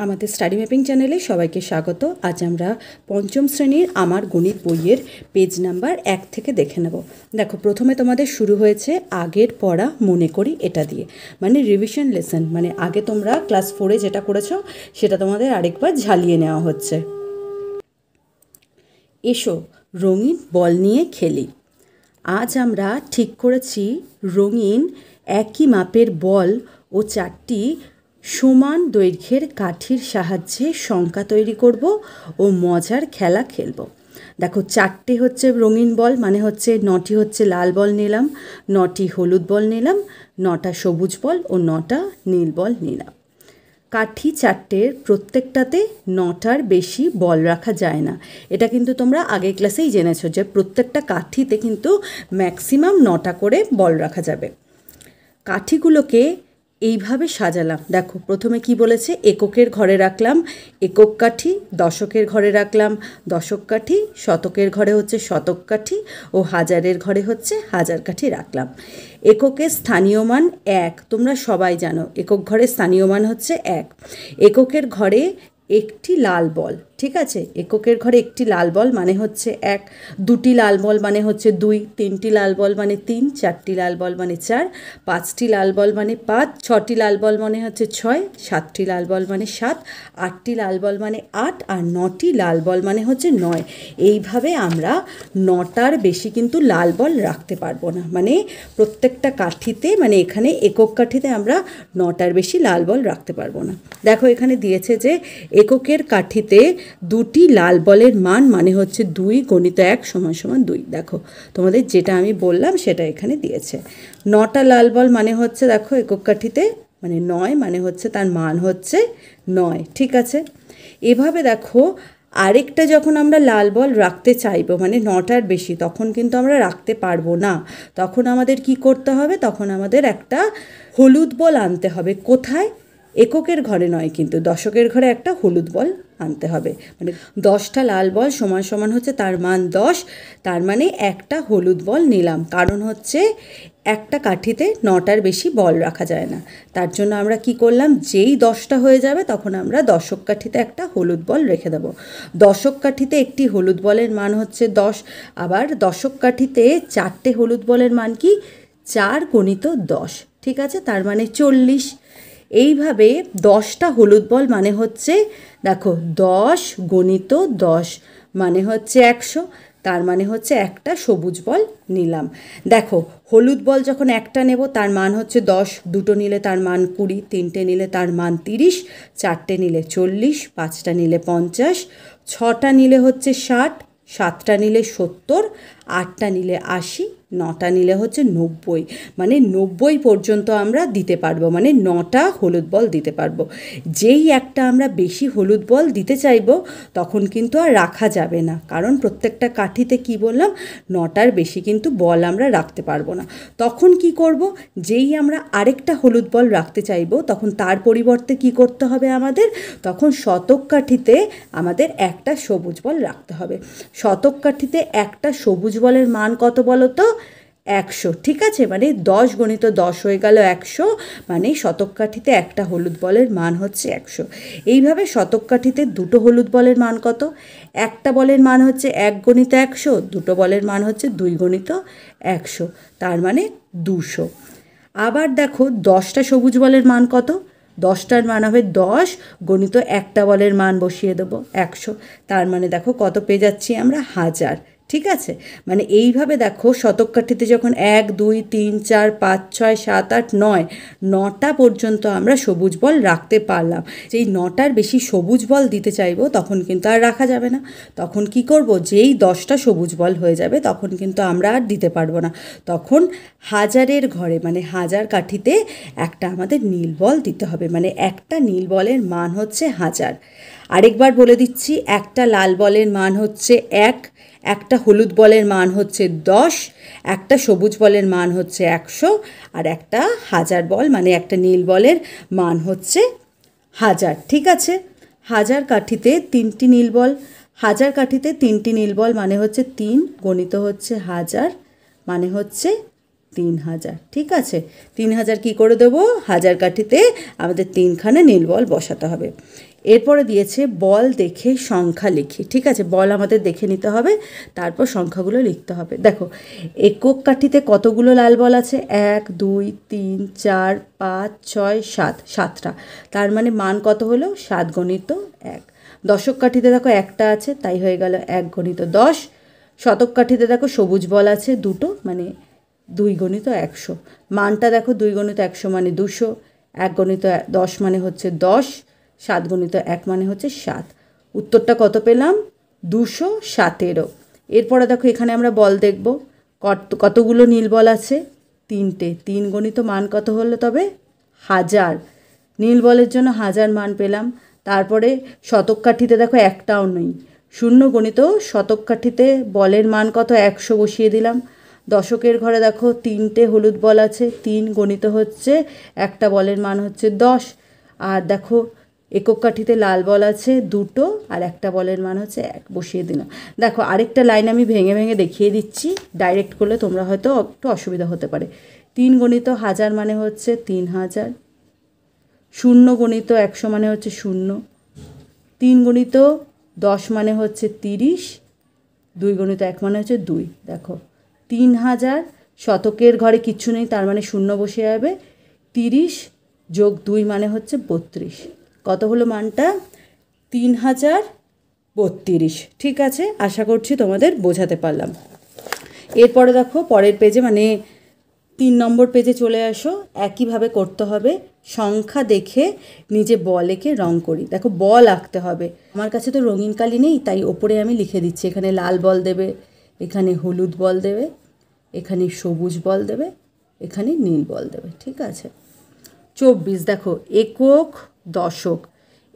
আমাদের study mapping চ্যানেলে সবাইকে স্বাগত। আজ আমরা পঞ্চম শ্রেণীর আমার গণিত বইয়ের পেজ নাম্বার 1 থেকে দেখে নেব। দেখো, প্রথমে তোমাদের শুরু হয়েছে আগের পড়া মনে করি এটা দিয়ে, মানে রিভিশন লেসন, মানে আগে তোমরা ক্লাস 4-এ যেটা করেছো সেটা তোমাদের আরেকবার ঝালিয়ে নেওয়া হচ্ছে। এসো রঙিন বল নিয়ে খেলি। আজ আমরা ঠিক করেছি রঙিন একই মাপের বল ও 4টি সমান দৈর্ঘ্যের কাঠির সাহায্যে সংখ্যা তৈরি করব ও মজার খেলা খেলব। দেখো, 4টে হচ্ছে রঙিন বল, মানে হচ্ছে 9টি হচ্ছে লাল বল নিলাম, 9টি হলুদ বল নিলাম, 9টা সবুজ বল ও 9টা নীল বল নিলাম। কাঠি 4টের প্রত্যেকটাতে 9টার বেশি বল রাখা যায় না। এটা কিন্তু তোমরা আগের ক্লাসেই জেনেছো যে প্রত্যেকটা কাঠিতে কিন্তু ম্যাক্সিমাম 9টা করে বল রাখা যাবে। কাঠিগুলোকে এইভাবে সাজালাম। দেখো, প্রথমে কি বলেছে, এককের ঘরে রাখলাম একক কাঠি, দশকের ঘরে রাখলাম দশক কাঠি, শতকের ঘরে হচ্ছে শতক কাঠি ও হাজারের ঘরে হচ্ছে হাজার কাঠি রাখলাম। এককের স্থানীয় মান 1, তোমরা সবাই জানো একক ঘরে স্থানীয় মান হচ্ছে 1। এককের ঘরে একটি লাল বল, ঠিক আছে, এককের ঘরে একটি লাল বল মানে হচ্ছে 1, 2টি লাল বল মানে হচ্ছে 2, 3টি লাল বল মানে 3, 4টি লাল বল মানে 4, 5টি লাল বল মানে 5, 6টি লাল বল মানে হচ্ছে 6, 7টি লাল বল মানে 7, 8টি লাল বল মানে 8 আর 9টি লাল বল মানে হচ্ছে 9। এইভাবে আমরা 9টার বেশি কিন্তু লাল বল রাখতে পারবো না, মানে প্রত্যেকটা কাঠিতে, মানে এখানে একক কাঠিতে আমরা 9টার বেশি লাল বল রাখতে পারবো না। দেখো, এখানে দিয়েছে যে এককের কাঠিতে 2টি লাল বলের মান মানে হচ্ছে 2 × 1 = 2। দেখো, তোমাদের যেটা আমি বললাম সেটা এখানে দিয়েছে। 9টা লাল বল মানে হচ্ছে, দেখো একক কাঠিতে মানে 9, মানে হচ্ছে তার মান হচ্ছে 9, ঠিক আছে। এভাবে দেখো, আরেকটা যখন আমরা লাল বল রাখতে চাইবো মানে 9টার বেশি, তখন কিন্তু আমরা রাখতে পারবো না। তখন আমাদের কি করতে হবে, তখন আমাদের একটা হলুদ বল আনতে হবে। কোথায়? এককের ঘরে নয়, কিন্তু দশকের ঘরে একটা হলুদ বল আনতে হবে। মানে 10টা লাল বল সমান হচ্ছে তার মান 10, তার মানে একটা হলুদ বল নিলাম, কারণ হচ্ছে একটা কাঠিতে 9টার বেশি বল রাখা যায় না। তার জন্য আমরা কি করলাম, যেই 10টা হয়ে যাবে তখন আমরা দশক কাঠিতে একটা হলুদ বল রেখে দেবো। দশক কাঠিতে একটি হলুদ বলের মান হচ্ছে 10, আবার দশক কাঠিতে 4টে হলুদ বলের মান কি 4 × 10, ঠিক আছে, তার মানে 40। এইভাবে 10টা হলুদ বল মানে হচ্ছে, দেখো 10 × 10 মানে হচ্ছে 100, তার মানে হচ্ছে একটা সবুজ বল নিলাম। দেখো, হলুদ বল যখন একটা নেব তার মান হচ্ছে 10, 2টো নিলে তার মান 20, 3টে নিলে তার মান 30, 4টে নিলে 40, 5টা নিলে 50, 6টা নিলে হচ্ছে 60, 7টা নিলে 70, 8টা নিলে 80, 9টা নিলে হচ্ছে 90, মানে 90 পর্যন্ত আমরা দিতে পারবো, মানে 9টা হলুদ বল দিতে পারবো। যেই একটা আমরা বেশি হলুদ বল দিতে চাইবো তখন কিন্তু আর রাখা যাবে না, কারণ প্রত্যেকটা কাঠিতে কি বললাম, 9টার বেশি কিন্তু বল আমরা রাখতে পারবো না। তখন কি করব, যেই আমরা আরেকটা হলুদ বল রাখতে চাইবো তখন তার পরিবর্তে কি করতে হবে আমাদের, তখন শতক কাঠিতে আমাদের একটা সবুজ বল রাখতে হবে। শতক কাঠিতে একটা সবুজ বলের মান কত বলো তো, 100, ঠিক আছে, মানে 10 × 10 হয়ে গেল 100, মানে শতক কাঠিতে একটা হলুদ বলের মান হচ্ছে 100। এইভাবে শতক কাঠিতে 2টো হলুদ বলের মান কত, একটা বলের মান হচ্ছে 1 × 100, 2টো বলের মান হচ্ছে 2 × 100, তার মানে 200। আবার দেখো, 10টা সবুজ বলের মান কত, 10টার মান হবে 10 × একটা বলের মান বসিয়ে দেবো 100, তার মানে দেখো কত পেয়ে যাচ্ছি আমরা, 1000, ঠিক আছে। মানে এইভাবে দেখো, শতক কাঠিতে যখন 1, 2, 3, 4, 5, 6, 7, 8, 9, 9টা পর্যন্ত আমরা সবুজ বল রাখতে পারলাম। যেই 9টার বেশি সবুজ বল দিতে চাইবো তখন কিন্তু আর রাখা যাবে না। তখন কি করব, যেই 10টা সবুজ বল হয়ে যাবে তখন কিন্তু আমরা আর দিতে পারবো না। তখন হাজারের ঘরে, মানে হাজার কাঠিতে একটা আমাদের নীল বল দিতে হবে, মানে একটা নীল বলের মান হচ্ছে 1000। আরেকবার বলে দিচ্ছি, একটা লাল বলের মান হচ্ছে 1, একটা হলুদ বলের মান হচ্ছে 10, একটা সবুজ বলের মান হচ্ছে 100, আর একটা হাজার বল মানে একটা নীল বলের মান হচ্ছে 1000, ঠিক আছে। হাজার কাঠিতে 3টি নীল বল, হাজার কাঠিতে 3টি নীল বল মানে হচ্ছে 3 × হচ্ছে 1000 মানে হচ্ছে 3000। ঠিক আছে, 3000 কী করে দেবো, হাজার কাঠিতে আমাদের 3খানা নীল বল বসাতে হবে। এরপরে দিয়েছে বল দেখে সংখ্যা লিখি। ঠিক আছে, বল আমাদের দেখে নিতে হবে, তারপর সংখ্যাগুলো লিখতে হবে। দেখো একক কাঠিতে কতগুলো লাল বল আছে, 1 2 3 4 5 6 7, 7টা। তার মানে মান কত হলো, 7 × 1। দশক কাঠিতে দেখো একটা আছে, তাই হয়ে গেল 1 × 10। শতক কাঠিতে দেখো সবুজ বল আছে দুটো, মানে 2 × 100। মানটা দেখো 2 × 100 মানে 200, 1 × 10 মানে হচ্ছে 10, 7 × 1 মানে হচ্ছে 7। উত্তরটা কত পেলাম, 217। এরপরে দেখো এখানে আমরা বল দেখব, কতগুলো নীল বল আছে, 3টে। 3 গণিত মান কত হলো তবে, 1000। নীল বলের জন্য 1000 মান পেলাম। তারপরে শতক কাঠিতে দেখো একটাও নেই, 0 গণিত শতক কাঠিতে বলের মান কত, 100 বসিয়ে দিলাম। দশকের ঘরে দেখো 3টে হলুদ বল আছে, 3 গণিত হচ্ছে একটা বলের মান হচ্ছে 10। আর দেখো একক কাঠিতে লাল বল আছে দুটো, আর একটা বলের মান হচ্ছে 1, বসিয়ে দিলাম। দেখো আরেকটা লাইন আমি ভেঙে ভেঙে দেখিয়ে দিচ্ছি, ডাইরেক্ট করলে তোমরা হয়তো একটু অসুবিধা হতে পারে। 3 গণিত 1000 মানে হচ্ছে 3000, 0 গণিত 100 মানে হচ্ছে 0, 3 গণিত 10 মানে হচ্ছে 30, 2 গণিত 1 মানে হচ্ছে 2। দেখো 3000, শতকের ঘরে কিচ্ছু নেই, তার মানে 0 বসে যাবে। 30 যোগ 2 মানে হচ্ছে 32। কত হলো মানটা, 3032। ঠিক আছে, আশা করছি তোমাদের বোঝাতে পারলাম। এরপরে দেখো পরের পেজে, মানে 3 নম্বর পেজে চলে আসো। একইভাবে করতে হবে, সংখ্যা দেখে নিজে বল এঁকে রং করি। দেখো বল আঁকতে হবে, আমার কাছে তো রঙিন কালি নেই, তাই ওপরে আমি লিখে দিচ্ছি। এখানে লাল বল দেবে, এখানে হলুদ বল দেবে, এখানে সবুজ বল দেবে, এখানে নীল বল দেবে। ঠিক আছে, 24। দেখো একক দশক,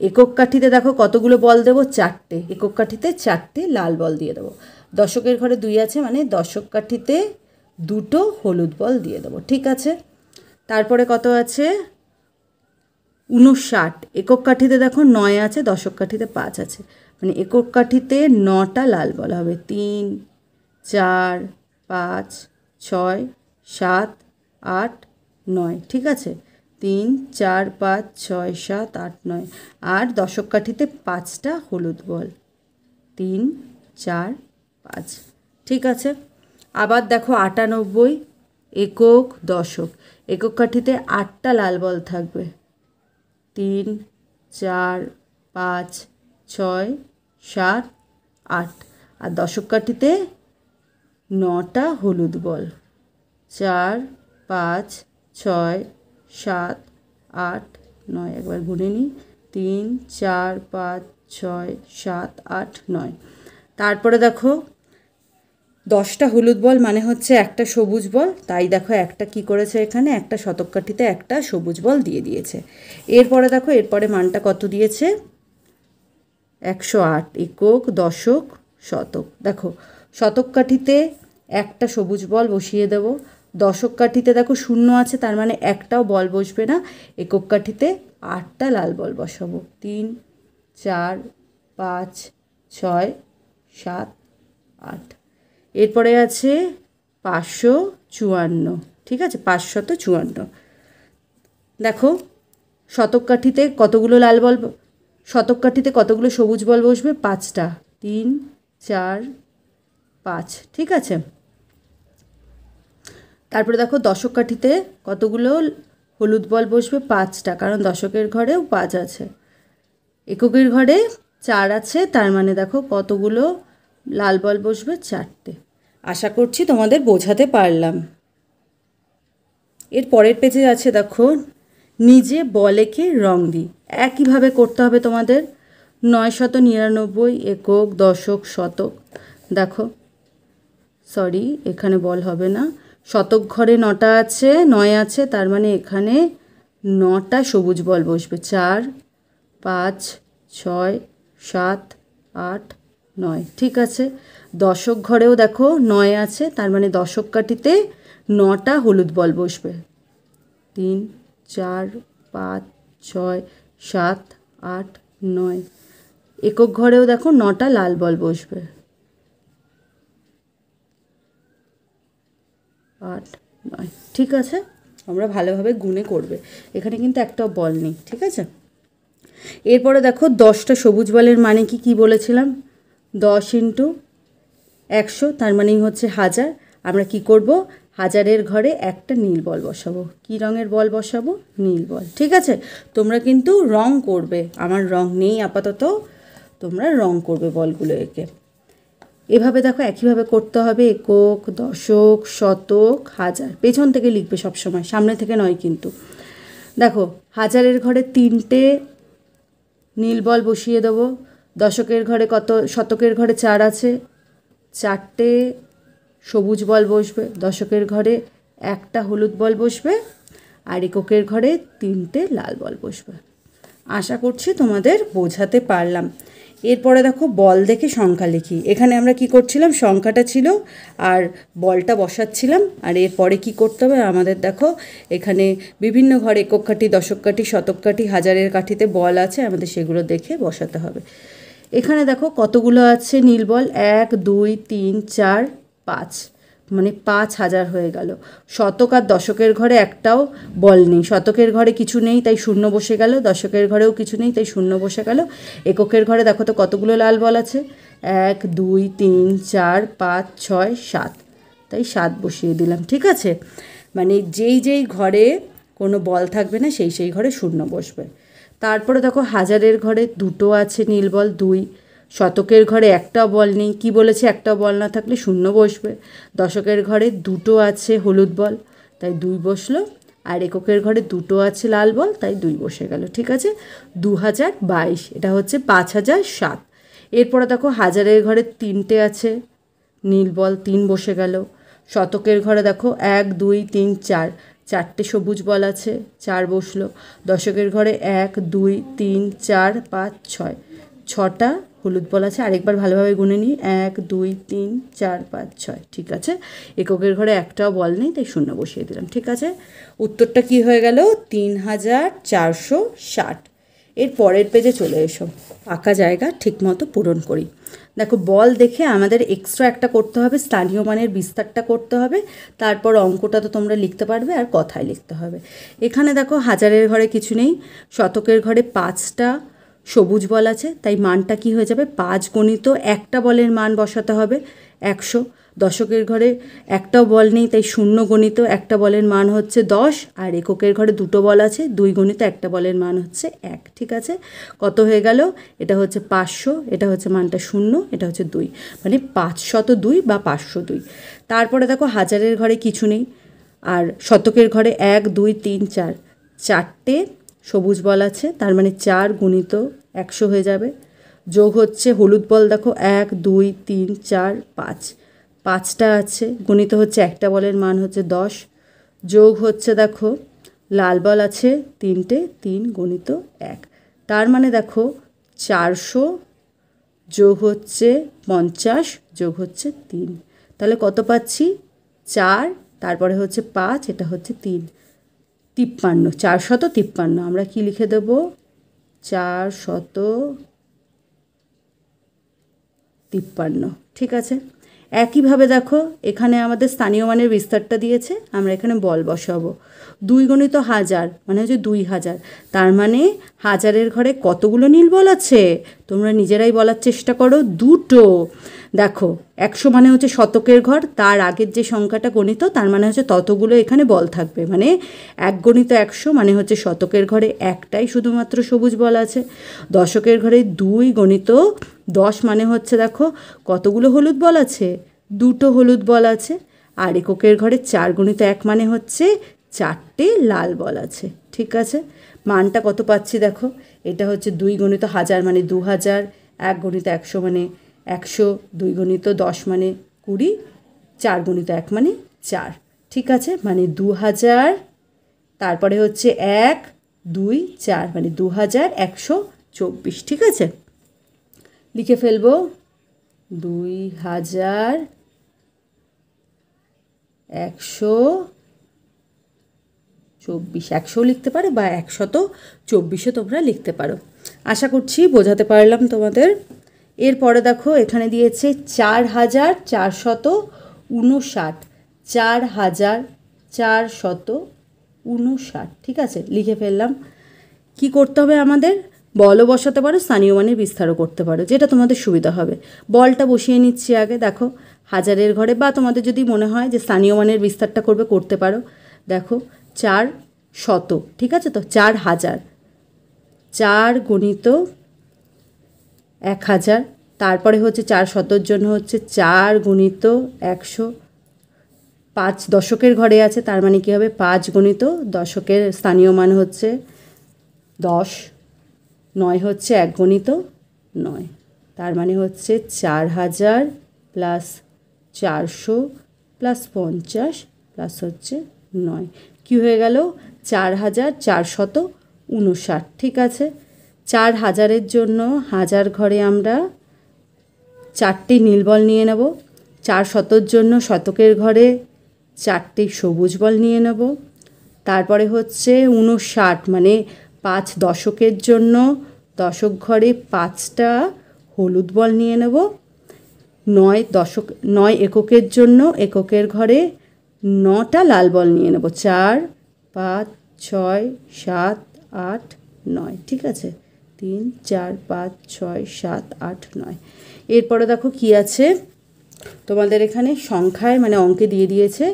একক কাঠিতে দেখো কতগুলো বল দেবো, 4টে। একক কাঠিতে 4টে লাল বল দিয়ে দেবো। দশকের ঘরে 2 আছে, মানে দশক কাঠিতে 2টো হলুদ বল দিয়ে দেবো। ঠিক আছে, তারপরে কত আছে, 59। একক কাঠিতে দেখো 9 আছে, দশক কাঠিতে 5 আছে, মানে একক কাঠিতে 9টা লাল বল হবে। 3 4 5 6 7 8 9। ঠিক আছে, 3 4 5 6 7 8 9। আর দশক কাঠিতে 5টা হলুদ বল, 3 4 5। ঠিক আছে, আবার দেখো 98। একক দশক, একক কাঠিতে 8টা লাল বল থাকবে, 3 4 5 6 7 8। আর দশক কাঠিতে 9টা হলুদ বল, 4 5 6 7 8 9। একবার গুনে নিই, 3 4 5 6 7 8 9। তারপরে দেখো 10টা হলুদ বল মানে হচ্ছে একটা সবুজ বল, তাই দেখো একটা কি করেছে, এখানে একটা শতক কাঠিতে একটা সবুজ বল দিয়ে দিয়েছে। এরপরে দেখো এরপরে মানটা কত দিয়েছে, 108। একক দশক শতক, দেখো শতক কাঠিতে একটা সবুজ বল বসিয়ে দেব। দশক কাঠিতে দেখো 0 আছে, তার মানে একটাও বল বসবে না। একক কাঠিতে 8টা লাল বল বসাবো, 3 4 5 6 7 8। এরপরে আছে 554। ঠিক আছে, 554। দেখো শতক কাঠিতে কতগুলো লাল বল, শতক কাঠিতে কতগুলো সবুজ বল বসবে, 5টা। 3 4 5। ঠিক আছে, তারপরে দেখো দশক কাঠিতে কতগুলো হলুদ বল বসবে, 5টা, কারণ দশকের ঘরেও 5 আছে। এককের ঘরে 4 আছে, তার মানে দেখো কতগুলো লাল বল বসবে, 4টে। আশা করছি তোমাদের বোঝাতে পারলাম। এর পরের পেজে আছে দেখো নিজে বল এঁকে রং দিই। একইভাবে করতে হবে তোমাদের। 999 একক দশক শতক। দেখো সরি, এখানে বল হবে না, শতক ঘরে 9টা আছে, 9 আছে, তার মানে এখানে 9টা সবুজ বল বসবে, 4 5 6 7 8 9। ঠিক আছে, দশক ঘরেও দেখো 9 আছে, তার মানে দশক কাঠিতে 9টা হলুদ বল বসবে, 3 4 5 6 7 8 9। একক ঘরেও দেখো 9টা লাল বল বসবে, 8 নয়। ঠিক আছে, আমরা ভালোভাবে গুনে করবে। এখানে কিন্তু একটাও বল নেই। ঠিক আছে, এরপরে দেখো 10টা সবুজ বলের মানে কি বলেছিলাম, 10 ইন্টু 100, তার মানেই হচ্ছে 1000। আমরা কি করব, 1000-এর ঘরে একটা নীল বল বসাবো। কি রঙের বল বসাবো? নীল বল। ঠিক আছে, তোমরা কিন্তু রং করবে, আমার রং নেই আপাতত, তোমরা রং করবে বলগুলো এঁকে। এভাবে দেখো একইভাবে করতে হবে, একক, দশক, শতক, হাজার। পেছন থেকে লিখবে সবসময়, সামনে থেকে নয় কিন্তু। দেখো 1000-এর ঘরে 3টে নীল বল বসিয়ে দেবো। দশকের ঘরে কত, শতকের ঘরে 4 আছে, 4টে সবুজ বল বসবে। দশকের ঘরে একটা হলুদ বল বসবে, আর এককের ঘরে 3টে লাল বল বসবে। আশা করছি তোমাদের বোঝাতে পারলাম। এরপরে দেখো বল দেখে সংখ্যা লিখি। এখানে আমরা কি করছিলাম, সংখ্যাটা ছিল আর বলটা বসাচ্ছিলাম। আর এরপরে কি করতে হবে আমাদের, দেখো এখানে বিভিন্ন ঘরে একক কাঠি, দশক কাঠি, শতক কাঠি, হাজারের কাঠিতে বল আছে, আমাদের সেগুলো দেখে বসাতে হবে। এখানে দেখো কতগুলো আছে নীল বল, 1 2 3 4 5, মানে 5000 হয়ে গেল। শতক আর দশকের ঘরে একটাও বল নেই, শতকের ঘরে কিছু নেই তাই শূন্য বসে গেল, দশকের ঘরেও কিছু নেই তাই শূন্য বসে গেল। এককের ঘরে দেখো তো কতগুলো লাল বল আছে, 1 2 3 4 5 6 7, তাই 7 বসিয়ে দিলাম। ঠিক আছে, মানে যেই ঘরে কোনো বল থাকবে না সেই ঘরে শূন্য বসবে। তারপরে দেখো হাজারের ঘরে 2টো আছে নীল বল, 2। শতকের ঘরে একটাও বল নেই, কি বলেছে, একটাও বল না থাকলে শূন্য বসবে। দশকের ঘরে 2টো আছে হলুদ বল, তাই 2 বসলো। আর এককের ঘরে 2টো আছে লাল বল, তাই 2 বসে গেল। ঠিক আছে, 2022, এটা হচ্ছে 5007। এরপরে দেখো হাজারের ঘরে 3টে আছে নীল বল, 3 বসে গেল। শতকের ঘরে দেখো 1 2 3 4, 4টে সবুজ বল আছে, 4 বসলো। দশকের ঘরে 1 2 3 4 5 6, 6টা হলুদ বল আছে। আরেকবার ভালোভাবে গুনে নিই, 1 2 3 4 5 6। ঠিক আছে, এককের ঘরে একটাও বল নেই তাই শূন্য বসিয়ে দিলাম। ঠিক আছে, উত্তরটা কি হয়ে গেল, 3460। এর পরের পেজে চলে এসো, ফাঁকা জায়গা ঠিকমতো পূরণ করি। দেখো বল দেখে আমাদের এক্সট্রা একটা করতে হবে, স্থানীয় মানের বিস্তারটা করতে হবে, তারপর অঙ্কটা তো তোমরা লিখতে পারবে আর কথায় লিখতে হবে। এখানে দেখো হাজারের ঘরে কিছু নেই, শতকের ঘরে 5টা সবুজ বল আছে, তাই মানটা কি হয়ে যাবে, 5 গণিত একটা বলের মান বসাতে হবে 100। দশকের ঘরে একটাও বল নেই তাই 0 গণিত একটা বলের মান হচ্ছে 10। আর এককের ঘরে 2টো বল আছে, 2 গণিত একটা বলের মান হচ্ছে 1। ঠিক আছে, কত হয়ে গেল, এটা হচ্ছে 500, এটা হচ্ছে মানটা 0, এটা হচ্ছে 2, মানে 502 বা 502। তারপরে দেখো হাজারের ঘরে কিছু নেই, আর শতকের ঘরে 1 2 3 4, 4টে সবুজ বল আছে, তার মানে 4 গুণিত 100 হয়ে যাবে। যোগ হচ্ছে হলুদ বল, দেখো 1 2 3 4 5, 5টা আছে, গণিত হচ্ছে একটা বলের মান হচ্ছে 10। যোগ হচ্ছে দেখো লাল বল আছে 3টে, 3 গণিত 1, তার মানে দেখো 400 যোগ হচ্ছে 50 যোগ হচ্ছে 3, তাহলে কত পাচ্ছি, 4, তারপরে হচ্ছে 5, এটা হচ্ছে 3, 53, 453। আমরা কি লিখে দেব, 453। ঠিক আছে, একইভাবে দেখো এখানে আমাদের স্থানীয় মানের বিস্তারটা দিয়েছে, আমরা এখানে বল বসাবো। 2 গণিত 1000 মানে হচ্ছে 2000, তার মানে হাজারের ঘরে কতগুলো নীল বল আছে, তোমরা নিজেরাই বলার চেষ্টা করো, 2টো। দেখো 100 মানে হচ্ছে শতকের ঘর, তার আগের যে সংখ্যাটা গণিত তার মানে হচ্ছে ততগুলো এখানে বল থাকবে, মানে 1 গণিত 100 মানে হচ্ছে শতকের ঘরে একটাই শুধুমাত্র সবুজ বল আছে। দশকের ঘরে 2 গণিত 10 মানে হচ্ছে দেখো কতগুলো হলুদ বল আছে, 2টো হলুদ বল আছে। আর এককের ঘরে 4 গণিত 1 মানে হচ্ছে 4টে লাল বল আছে। ঠিক আছে, মানটা কত পাচ্ছি দেখো, এটা হচ্ছে 2 গণিত 1000 মানে 2000, 1 গণিত 100 মানে 100, 2 গণিত 10 মানে 20, 4 গণিত 1 মানে 4। ঠিক আছে, মানে 2000, তারপরে হচ্ছে 1 2 4 মানে 2124। ঠিক আছে, লিখে ফেলবো 2124, 100 লিখতে পারো বা 124ও তোমরা লিখতে পারো। আশা করছি বোঝাতে পারলাম তোমাদের। এরপরে দেখো এখানে দিয়েছে 4459, 4459 459। ঠিক আছে, লিখে ফেললাম। কি করতে হবে আমাদের? বলও বসাতে পারো, স্থানীয় মানের বিস্তারও করতে পারো, যেটা তোমাদের সুবিধা হবে। বলটা বসিয়ে নিচ্ছি আগে। দেখো হাজারের ঘরে, বা তোমাদের যদি মনে হয় যে স্থানীয় মানের বিস্তারটা করবে, করতে পারো। দেখো 400, ঠিক আছে, তো 4000, 4 গুণিত 1000, তারপরে হচ্ছে 400 জন্য হচ্ছে 4 গুণিত 100, 5 দশকের ঘরে আছে, তার মানে কী হবে? 5 গুণিত দশকের স্থানীয় মান হচ্ছে 10, 9 হচ্ছে 1 গুণিত 9, তার মানে হচ্ছে 4000 প্লাস 400 প্লাস 50 প্লাস হচ্ছে 9, কী হয়ে গেল? 4459। ঠিক আছে, 4000-এর জন্য হাজার ঘরে আমরা 4টি নীল বল নিয়ে নেব। 400-র জন্য শতকের ঘরে 4টি সবুজ বল নিয়ে নেব। তারপরে হচ্ছে 59, মানে 5 দশকের জন্য দশক ঘরে 5টা হলুদ বল নিয়ে নেব। 9 এককের জন্য এককের ঘরে 9টা লাল বল নিয়ে নেব। 4, 5, 6, 7, 8, 9। ঠিক আছে, 3, 4, 5, 6, 7, 8, 9। এরপরে দেখো কি আছে তোমাদের এখানে সংখ্যায়, মানে অঙ্কে দিয়ে দিয়েছে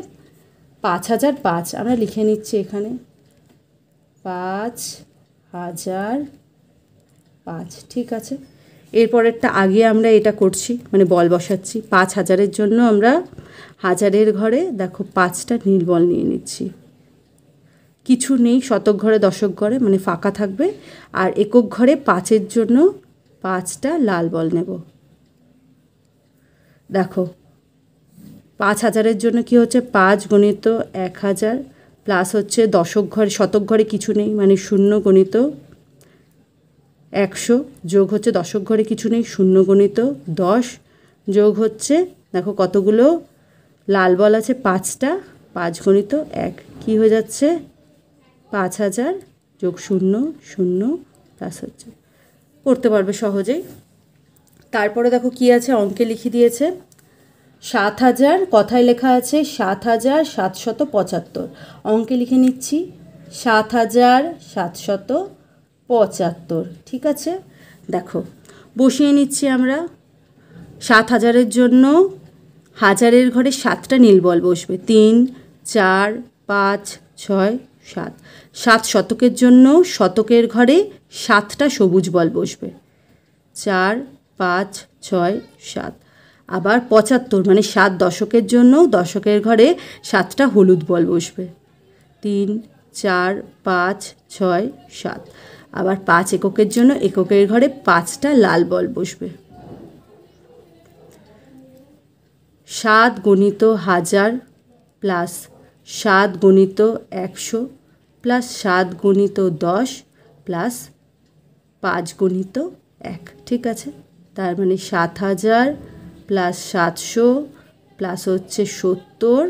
5005। আমরা লিখে নিচ্ছি এখানে 5005। ঠিক আছে, এরপরেরটা আগে আমরা এটা করছি, মানে বল বসাচ্ছি। 5000-এর জন্য আমরা হাজারের ঘরে দেখো 5টা নীল বল নিয়ে নিচ্ছি। কিছু নেই শতক ঘরে, দশক ঘরে, মানে ফাঁকা থাকবে। আর একক ঘরে 5-এর জন্য 5টা লাল বল নেব। দেখো 5000-এর জন্য কি হচ্ছে? 5 গুণিত 1000 প্লাস হচ্ছে দশক ঘরে, শতক ঘরে কিছু নেই, মানে 0 গুণিত 100 যোগ হচ্ছে দশক ঘরে কিছু নেই, 0 গুণিত 10 যোগ হচ্ছে দেখো কতগুলো লাল বল আছে? 5টা, 5 গুণিত 1, কী হয়ে যাচ্ছে? 5000 যোগ 0, 0 প্লাস হচ্ছে, করতে পারবে সহজেই। তারপরে দেখো কি আছে, অঙ্কে লিখে দিয়েছে 7000, কথায় লেখা আছে 7775। অঙ্কে লিখে নিচ্ছি 7775। ঠিক আছে, দেখো বসিয়ে নিচ্ছি আমরা। 7000-এর জন্য হাজারের ঘরে 7টা নীল বল বসবে। 3, 4, 5, 6, 7। 7 শতকের জন্য শতকের ঘরে 7টা সবুজ বল বসবে। 4, 5, 6, 7। আবার 75, মানে 7 দশকের জন্য দশকের ঘরে 7টা হলুদ বল বসবে। 3, 4, 5, 6, 7। আবার 5 এককের জন্য এককের ঘরে 5টা লাল বল বসবে। 7 গুণিত 1000 প্লাস 7 গুণিত 100 প্লাস 7 গুণিত 10 প্লাস 5 গুণিত 1। ঠিক আছে, তার মানে 7000 প্লাস 700 প্লাস হচ্ছে 70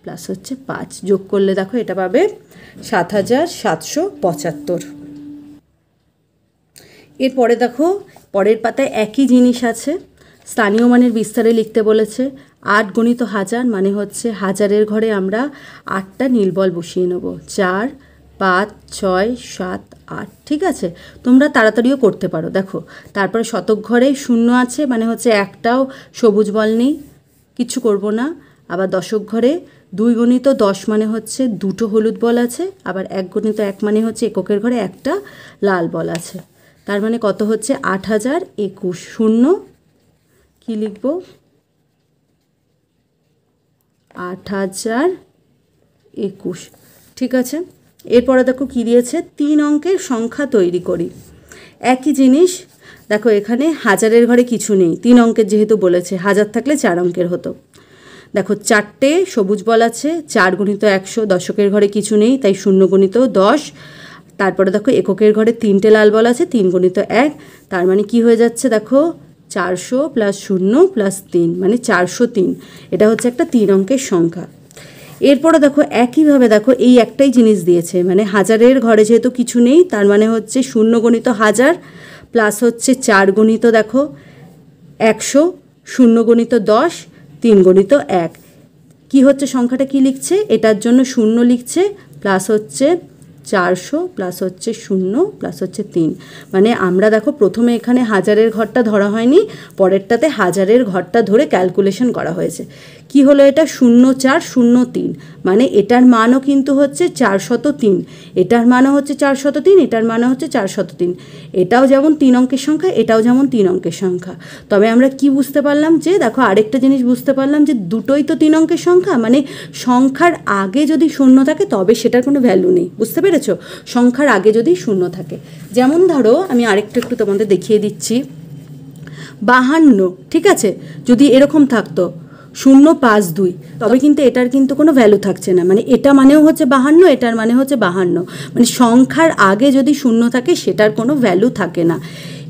প্লাস হচ্ছে 5, যোগ করলে দেখো এটা পাবে 7775। এরপরে দেখো পরের পাতায় একই জিনিস আছে, স্থানীয় মানের বিস্তারে লিখতে বলেছে। 8 গুণিত 1000, মানে হচ্ছে হাজারের ঘরে আমরা 8টা নীল বল বসিয়ে নেব। 4, 5, 6, 7, 8। ঠিক আছে, তোমরা তাড়াতাড়িও করতে পারো। দেখো তারপরে শতক ঘরে 0 আছে, মানে হচ্ছে একটাও সবুজ বল নেই, কিছু করব না। আবার দশক ঘরে 2 গুণিত 10, মানে হচ্ছে 2টো হলুদ বল আছে। আবার 1 গুণিত 1, মানে হচ্ছে এককের ঘরে 1টা লাল বল আছে। তার মানে কত হচ্ছে? 8021। 0 কি লিখব? 8021। ঠিক আছে, এরপরে দেখো কী দিয়েছে, 3 অঙ্কের সংখ্যা তৈরি করি। একই জিনিস, দেখো এখানে হাজারের ঘরে কিছু নেই, 3 অঙ্কের যেহেতু বলেছে, হাজার থাকলে 4 অঙ্কের হতো। দেখো 4টে সবুজ বল আছে, 4 গুণিত 100, দশকের ঘরে কিছু নেই, তাই 0 গুণিত 10। তারপরে দেখো এককের ঘরে 3টে লাল বল আছে, 3 গুণিত 1, তার মানে কি হয়ে যাচ্ছে? দেখো 400 প্লাস 0 প্লাস 3, মানে 403। এটা হচ্ছে একটা 3 অঙ্কের সংখ্যা। এরপরে দেখো একইভাবে দেখো এই একটাই জিনিস দিয়েছে, মানে হাজারের ঘরে যেহেতু কিছু নেই, তার মানে হচ্ছে 0 গুণিত 1000 প্লাস হচ্ছে 4 গুণিত দেখো 100, 0 গুণিত 10, 3 গুণিত 1। কি হচ্ছে সংখ্যাটা কি লিখছে, এটার জন্য শূন্য লিখছে, প্লাস হচ্ছে 400 প্লাস হচ্ছে 0 প্লাস হচ্ছে 3। মানে আমরা দেখো প্রথমে এখানে হাজারের ঘরটা ধরা হয়নি, পরেরটাতে হাজারের ঘরটা ধরে ক্যালকুলেশন করা হয়েছে। কি হলো এটা, 0403, মানে এটার মানও কিন্তু হচ্ছে 403, এটার মানও হচ্ছে 403, এটার মানও হচ্ছে 403। এটাও যেমন 3 অঙ্কের সংখ্যা, এটাও যেমন 3 অঙ্কের সংখ্যা। তবে আমরা কি বুঝতে পারলাম, যে দেখো আরেকটা জিনিস বুঝতে পারলাম, যে দুটোই তো 3 অঙ্কের সংখ্যা, মানে সংখ্যার আগে যদি শূন্য থাকে তবে সেটার কোনো ভ্যালু নেই। বুঝতে পেরেছো, সংখ্যার আগে যদি শূন্য থাকে। যেমন ধরো আমি আরেকটু একটু তোমাদের দেখিয়ে দিচ্ছি, 52, ঠিক আছে, যদি এরকম থাকতো 052, তবে কিন্তু এটার কিন্তু কোনো ভ্যালু থাকছে না, মানে এটা মানেও হচ্ছে 52, এটার মানে হচ্ছে 52, মানে সংখ্যার আগে যদি শূন্য থাকে সেটার কোনো ভ্যালু থাকে না।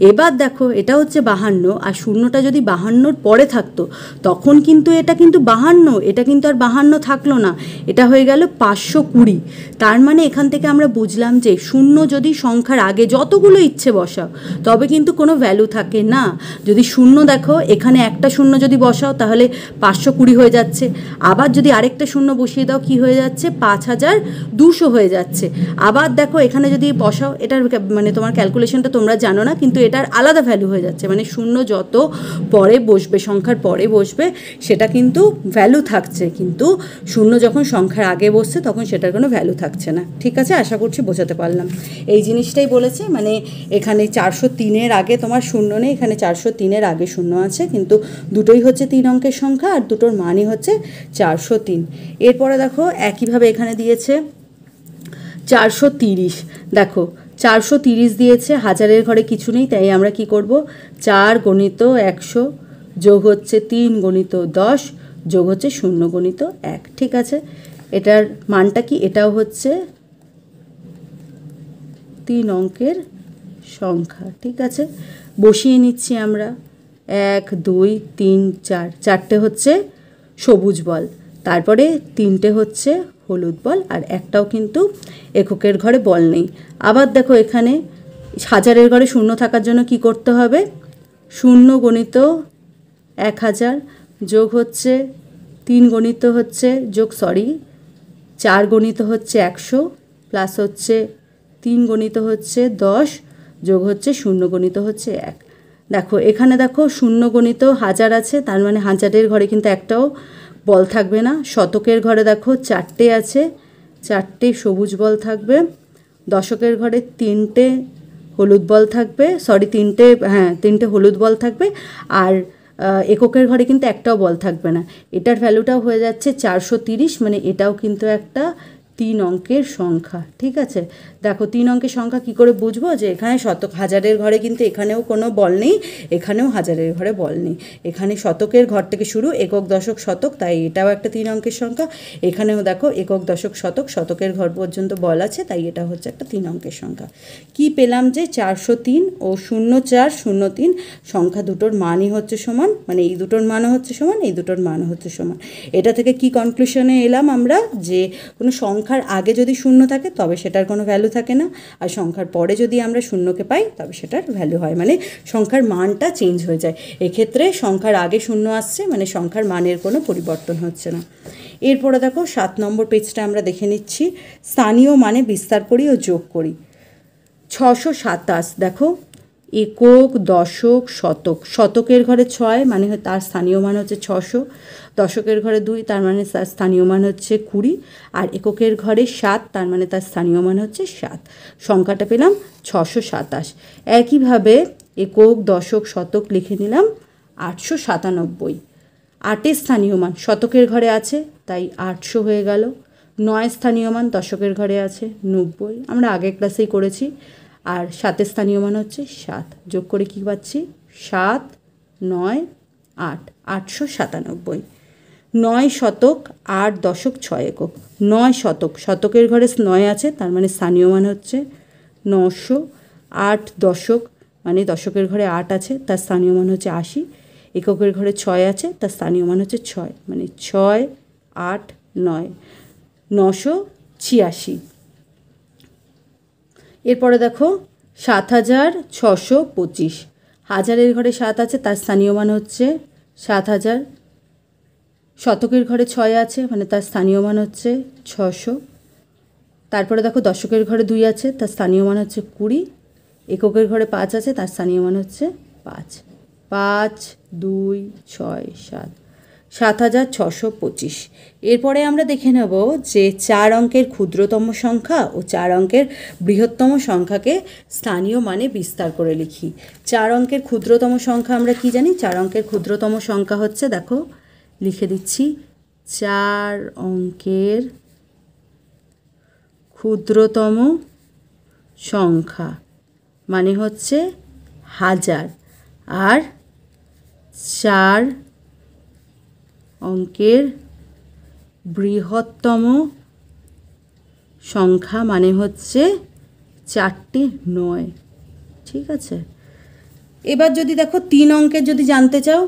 এবার দেখো এটা হচ্ছে 52, আর শূন্যটা যদি 52-র পরে থাকতো তখন কিন্তু এটা কিন্তু 52, এটা কিন্তু আর 52 থাকলো না, এটা হয়ে গেল 520। তার মানে এখান থেকে আমরা বুঝলাম যে শূন্য যদি সংখ্যার আগে যতগুলো ইচ্ছে বসাও তবে কিন্তু কোনো ভ্যালু থাকে না। যদি শূন্য দেখো এখানে একটা শূন্য যদি বসাও তাহলে 520 হয়ে যাচ্ছে, আবার যদি আরেকটা শূন্য বসিয়ে দাও কি হয়ে যাচ্ছে, 5200 হয়ে যাচ্ছে। আবার দেখো এখানে যদি বসাও, এটার মানে তোমার ক্যালকুলেশনটা তোমরা জানো না, কিন্তু এটার আলাদা ভ্যালু হয়ে যাচ্ছে, মানে শূন্য যত পরে বসবে, সংখ্যার পরে বসবে সেটা কিন্তু ভ্যালু থাকছে, কিন্তু শূন্য যখন সংখ্যার আগে বসছে তখন সেটার কোনো ভ্যালু থাকছে না। ঠিক আছে, আশা করছি বোঝাতে পারলাম। এই জিনিসটাই বলেছে, মানে এখানে 403-এর আগে তোমার শূন্য নেই, এখানে 403-এর আগে শূন্য আছে, কিন্তু দুটোই হচ্ছে 3 অঙ্কের সংখ্যা আর দুটোর মানই হচ্ছে 403। এরপরে দেখো একইভাবে এখানে দিয়েছে 430, দেখো 430 দিয়েছে, হাজারের ঘরে কিছু নেই, তাই আমরা কি করব, 4 গণিত 100 যোগ হচ্ছে 3 গণিত 10 যোগ হচ্ছে 0 গণিত 1। ঠিক আছে, এটার মানটা কি, এটাও হচ্ছে 3 অঙ্কের সংখ্যা। ঠিক আছে, বসিয়ে নিচ্ছি আমরা, 1 2 3 4, চারটে হচ্ছে সবুজ বল, তারপরে 3টে হচ্ছে হলুদ বল, আর একটাও কিন্তু এককের ঘরে বল নেই। আবার দেখো এখানে হাজারের ঘরে শূন্য থাকার জন্য কি করতে হবে, 0 গণিত 1000 যোগ হচ্ছে 3 গণিত হচ্ছে 4 গণিত হচ্ছে 100 প্লাস হচ্ছে 3 গণিত হচ্ছে 10 যোগ হচ্ছে 0 গণিত হচ্ছে 1। দেখো এখানে দেখো 0 গণিত 1000 আছে, তার মানে হাজারের ঘরে কিন্তু একটাও বল থাকবে না। শতকের ঘরে দেখো 4টে আছে, 4টে সবুজ বল থাকবে। দশকের ঘরে 3টে হলুদ বল থাকবে, 3টে হলুদ বল থাকবে, আর এককের ঘরে কিন্তু একটাও বল থাকবে না। এটার ভ্যালুটাও হয়ে যাচ্ছে 430, মানে এটাও কিন্তু একটা 3 অঙ্কের সংখ্যা। ঠিক আছে, দেখো 3 অঙ্কের সংখ্যা কি করে বুঝবো, যে এখানে শতক, হাজারের ঘরে কিন্তু এখানেও কোনো বল নেই, এখানেও হাজারের ঘরে বল নেই, এখানে শতকের ঘর থেকে শুরু, একক দশক শতক, তাই এটাও একটা 3 অঙ্কের সংখ্যা। এখানেও দেখো একক দশক শতক, শতকের ঘর পর্যন্ত বল আছে, তাই এটা হচ্ছে একটা 3 অঙ্কের সংখ্যা। কি পেলাম, যে 403 ও 0403 সংখ্যা দুটোর মানই হচ্ছে সমান, মানে এই দুটোর মানও হচ্ছে সমান, এই দুটোর মানও হচ্ছে সমান। এটা থেকে কি কনক্লুশনে এলাম আমরা, যে কোনো সংখ্যার আগে যদি শূন্য থাকে তবে সেটার কোনো ভ্যালু থাকে না, আর সংখ্যার পরে যদি আমরা শূন্যকে পাই তবে সেটার ভ্যালু হয়, মানে সংখ্যার মানটা চেঞ্জ হয়ে যায়। এক্ষেত্রে সংখ্যার আগে শূন্য আসছে, মানে সংখ্যার মানের কোনো পরিবর্তন হচ্ছে না। এরপরে দেখো 7 নম্বর পেজটা আমরা দেখে নিচ্ছি, স্থানীয় মানে বিস্তার করি ও যোগ করি। 627, দেখো একক দশক শতক, শতকের ঘরে 6 মানে তার স্থানীয় মান হচ্ছে 600, দশকের ঘরে 2 তার মানে তার স্থানীয় মান হচ্ছে 20, আর এককের ঘরে 7 তার মানে তার স্থানীয় মান হচ্ছে 7। সংখ্যাটা পেলাম 627। একইভাবে একক দশক শতক লিখে নিলাম 897। 8-এর স্থানীয় মান শতকের ঘরে আছে তাই 800 হয়ে গেল। 9 স্থানীয় মান দশকের ঘরে আছে 90, আমরা আগের ক্লাসেই করেছি, আর 7-এর স্থানীয় মান হচ্ছে 7, যোগ করে কী পাচ্ছি, 7 9 8, 897। 9 শতক 8 দশক 6 একক, 9 শতক, শতকের ঘরে 9 আছে তার মানে স্থানীয় মান হচ্ছে 900। 8 দশক মানে দশকের ঘরে 8 আছে তার স্থানীয় মান হচ্ছে 80, এককের ঘরে 6 আছে তার স্থানীয় মান হচ্ছে 6, মানে 6 8 9, 986। এরপরে দেখো 7625, হাজারের ঘরে 7 আছে তার স্থানীয় মান হচ্ছে 7000, শতকের ঘরে 6 আছে, মানে তার স্থানীয় মান হচ্ছে 600। তারপরে দেখো দশকের ঘরে 2 আছে, তার স্থানীয় মান হচ্ছে 20। এককের ঘরে 5 আছে, তার স্থানীয় মান হচ্ছে 5। 5, 2, 6, 7, 7625। এরপরে আমরা দেখে নেব যে 4 অঙ্কের ক্ষুদ্রতম সংখ্যা ও 4 অঙ্কের বৃহত্তম সংখ্যাকে স্থানীয় মানে বিস্তার করে লিখি। 4 অঙ্কের ক্ষুদ্রতম সংখ্যা আমরা কি জানি? 4 অঙ্কের ক্ষুদ্রতম সংখ্যা হচ্ছে, দেখো লিখে দিচ্ছি, 4 অঙ্কের ক্ষুদ্রতম সংখ্যা মানে হচ্ছে 1000। আর 4 অঙ্কের বৃহত্তম সংখ্যা মানে হচ্ছে 4টি 9। ঠিক আছে, এবার যদি দেখো 3 অঙ্কের যদি জানতে চাও,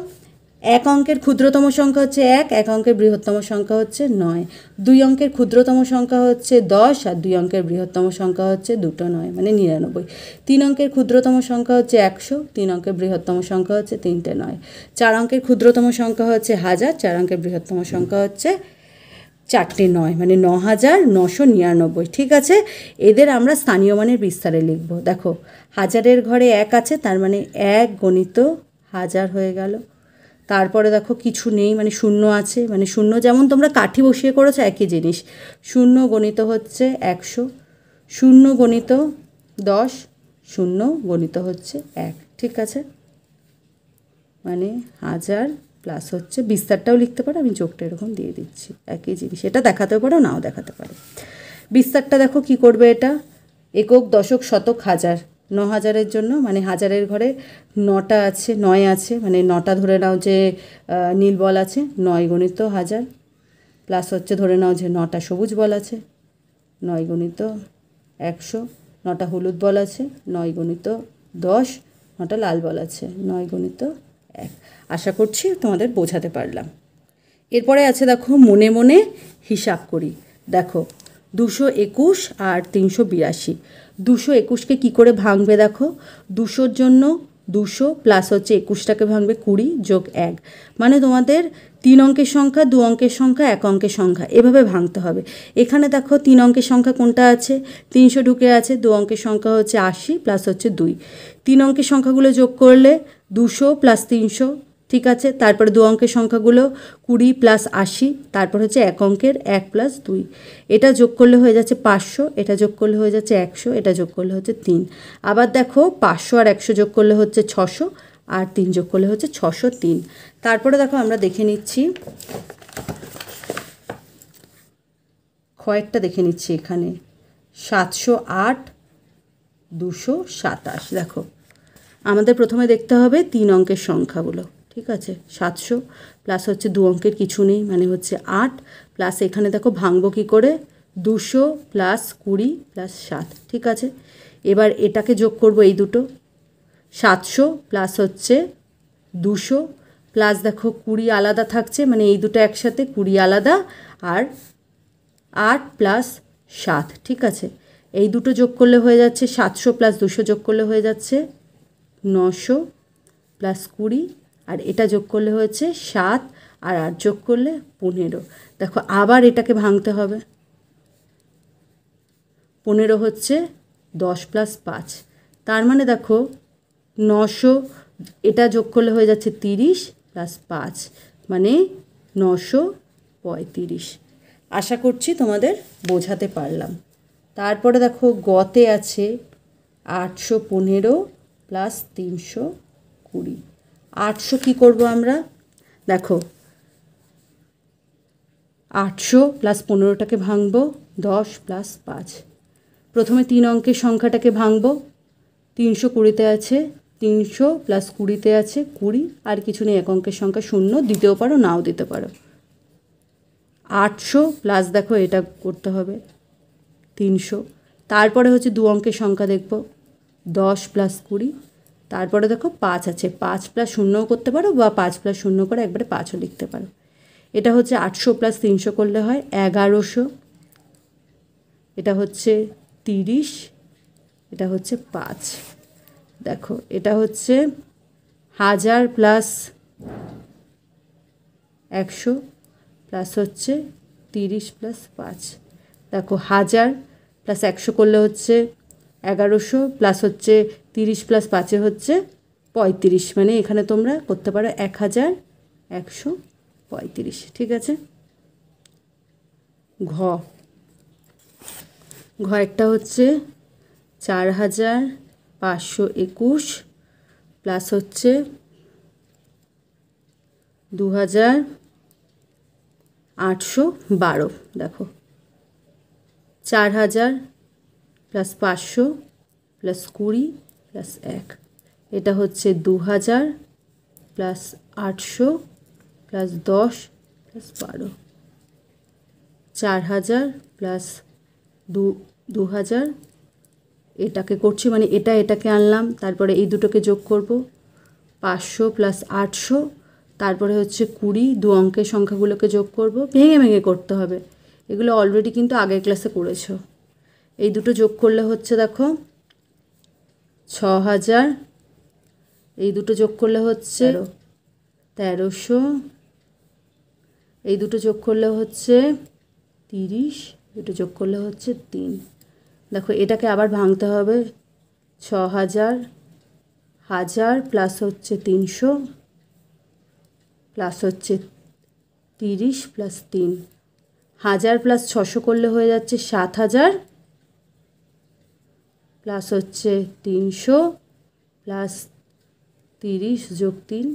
1 অঙ্কের ক্ষুদ্রতম সংখ্যা হচ্ছে 1, 1 অঙ্কের বৃহত্তম সংখ্যা হচ্ছে 9। 2 অঙ্কের ক্ষুদ্রতম সংখ্যা হচ্ছে 10 আর 2 অঙ্কের বৃহত্তম সংখ্যা হচ্ছে 2টো 9 মানে 99। 3 অঙ্কের ক্ষুদ্রতম সংখ্যা হচ্ছে 100, 3 অঙ্কের বৃহত্তম সংখ্যা হচ্ছে 3টে 9। 4 অঙ্কের ক্ষুদ্রতম সংখ্যা হচ্ছে 1000, 4 অঙ্কের বৃহত্তম সংখ্যা হচ্ছে 4টে 9 মানে 9999। ঠিক আছে, এদের আমরা স্থানীয় মানের বিস্তারে লিখব। দেখো হাজারের ঘরে 1 আছে, তার মানে 1 গণিত 1000 হয়ে গেল। তারপরে দেখো কিছু নেই, মানে 0 আছে, মানে 0 যেমন তোমরা কাঠি বসিয়ে করেছো একই জিনিস। 0 গণিত হচ্ছে 100, 0 গণিত 10, 0 গণিত হচ্ছে 1। ঠিক আছে, মানে 1000 প্লাস হচ্ছে, বিস্তারটাও লিখতে পারো, আমি যোগটা এরকম দিয়ে দিচ্ছি, একই জিনিস। এটা দেখাতেও পারো, নাও দেখাতে পারো। বিস্তারটা দেখো কি করবে, এটা একক, দশক, শতক, হাজার। 9000-এর জন্য, মানে হাজারের ঘরে 9টা আছে, 9 আছে, মানে 9টা ধরে নাও যে নীল বল আছে, 9 গণিত 1000 প্লাস হচ্ছে ধরে নাও যে 9টা সবুজ বল আছে, 9 গণিত 100। 9টা হলুদ বল আছে, 9 গণিত 10। 9টা লাল বল আছে, 9 গণিত 1। আশা করছি তোমাদের বোঝাতে পারলাম। এরপরে আছে দেখো মনে মনে হিসাব করি। দেখো 221 আর 382। 221কে কী করে ভাঙবে? দেখো 200-র জন্য 200 প্লাস হচ্ছে 21টাকে ভাঙবে 20 যোগ 1, মানে তোমাদের 3 অঙ্কের সংখ্যা, 2 অঙ্কের সংখ্যা, 1 অঙ্কের সংখ্যা, এভাবে ভাঙতে হবে। এখানে দেখো 3 অঙ্কের সংখ্যা কোনটা আছে? 300 ঢুকে আছে। 2 অঙ্কের সংখ্যা হচ্ছে 80 প্লাস হচ্ছে 2। 3 অঙ্কের সংখ্যাগুলো যোগ করলে 200 প্লাস 300, ঠিক আছে। তারপরে 2 অঙ্কের সংখ্যাগুলো 20 প্লাস 80, তারপর হচ্ছে 1 অঙ্কের 1 প্লাস 2। এটা যোগ করলে হয়ে যাচ্ছে 500, এটা যোগ করলে হয়ে যাচ্ছে 100, এটা যোগ করলে হচ্ছে 3। আবার দেখো 500 আর 100 যোগ করলে হচ্ছে 600, আর 3 যোগ করলে হচ্ছে 603। তারপরে দেখো আমরা দেখে নিচ্ছি, কয়েকটা দেখে নিচ্ছি এখানে, 708, 227। দেখো আমাদের প্রথমে দেখতে হবে 3 অঙ্কের সংখ্যাগুলো। ঠিক আছে, 700 প্লাস হচ্ছে 2 অঙ্কের কিছু নেই, মানে হচ্ছে 8 প্লাস এখানে দেখো ভাঙবো কী করে, 200 প্লাস 20 প্লাস 7। ঠিক আছে, এবার এটাকে যোগ করব, এই দুটো 700 প্লাস হচ্ছে 200 প্লাস দেখো 20 আলাদা থাকছে, মানে এই দুটো একসাথে, 20 আলাদা, আর 8 প্লাস 7। ঠিক আছে, এই দুটো যোগ করলে হয়ে যাচ্ছে 700 প্লাস 200 যোগ করলে হয়ে যাচ্ছে 900 প্লাস 20, আর এটা যোগ করলে হয়েছে 7, আর 8 যোগ করলে 15। দেখো আবার এটাকে ভাঙতে হবে, 15 হচ্ছে 10 প্লাস 5, তার মানে দেখো 900, এটা যোগ করলে হয়ে যাচ্ছে 30 প্লাস 5, মানে 935। আশা করছি তোমাদের বোঝাতে পারলাম। তারপরে দেখো গতে আছে 815 প্লাস 320। 800 কী করবো আমরা? দেখো 800 প্লাস 15টাকে ভাঙবো, 10 প্লাস 5। প্রথমে 3 অঙ্কের সংখ্যাটাকে ভাঙবো, 320-তে আছে 300 প্লাস 20-তে আছে 20, আর কিছু নেই, 1 অঙ্কের সংখ্যা 0, দিতেও পারো নাও দিতে পারো। 800 প্লাস দেখো এটা করতে হবে 300, তারপরে হচ্ছে 2 অঙ্কের সংখ্যা দেখব, 10 প্লাস 20, তারপরে দেখো 5 আছে, 5 প্লাস 0ও করতে পারো, বা 5 প্লাস 0 করে একবারে 5ও লিখতে পারো। এটা হচ্ছে 800 প্লাস 300 করলে হয় 1100, এটা হচ্ছে 30, এটা হচ্ছে 5। দেখো এটা হচ্ছে 1000 প্লাস 100, প্লাস হচ্ছে 30 প্লাস 5। দেখো 1000 প্লাস 100 করলে হচ্ছে 1100 প্লাস হচ্ছে 30 প্লাস 5 হচ্ছে 35, মানে এখানে তোমরা করতে পারো 1135। ঠিক আছে। ঘ একটা হচ্ছে 4521 প্লাস হচ্ছে 2812। দেখো 4000 প্লাস 500 প্লাস 20 প্লাস 1, এটা হচ্ছে 2000 প্লাস 800 প্লাস 10 প্লাস 12। 4000 প্লাস 2000, এটাকে করছি মানে এটাকে আনলাম, তারপরে এই দুটোকে যোগ করব 500 প্লাস 800, তারপরে হচ্ছে 20, দু অঙ্কের সংখ্যাগুলোকে যোগ করব। ভেঙে ভেঙে করতে হবে, এগুলো অলরেডি কিন্তু আগের ক্লাসে করেছো। এই দুটো যোগ করলে হচ্ছে দেখো 6000, এই দুটো যোগ করলে হচ্ছে 1300, এই দুটো যোগ করলে হচ্ছে 30, দুটো যোগ করলে হচ্ছে 3। দেখো এটাকে আবার ভাঙতে হবে, 6000 1000 প্লাস হচ্ছে 300 প্লাস হচ্ছে 30 প্লাস 3। 1000 প্লাস 600 করলে হয়ে যাচ্ছে 7000 প্লাস হচ্ছে 300 প্লাস 30 যোগ 3,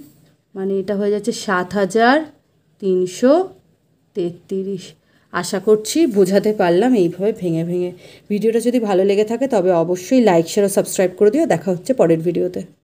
মানে এটা হয়ে যাচ্ছে 7333। আশা করছি বোঝাতে পারলাম এইভাবে ভেঙে ভেঙে। ভিডিওটা যদি ভালো লেগে থাকে তবে অবশ্যই লাইক, শেয়ার ও সাবস্ক্রাইব করে দিও। দেখা হচ্ছে পরের ভিডিওতে।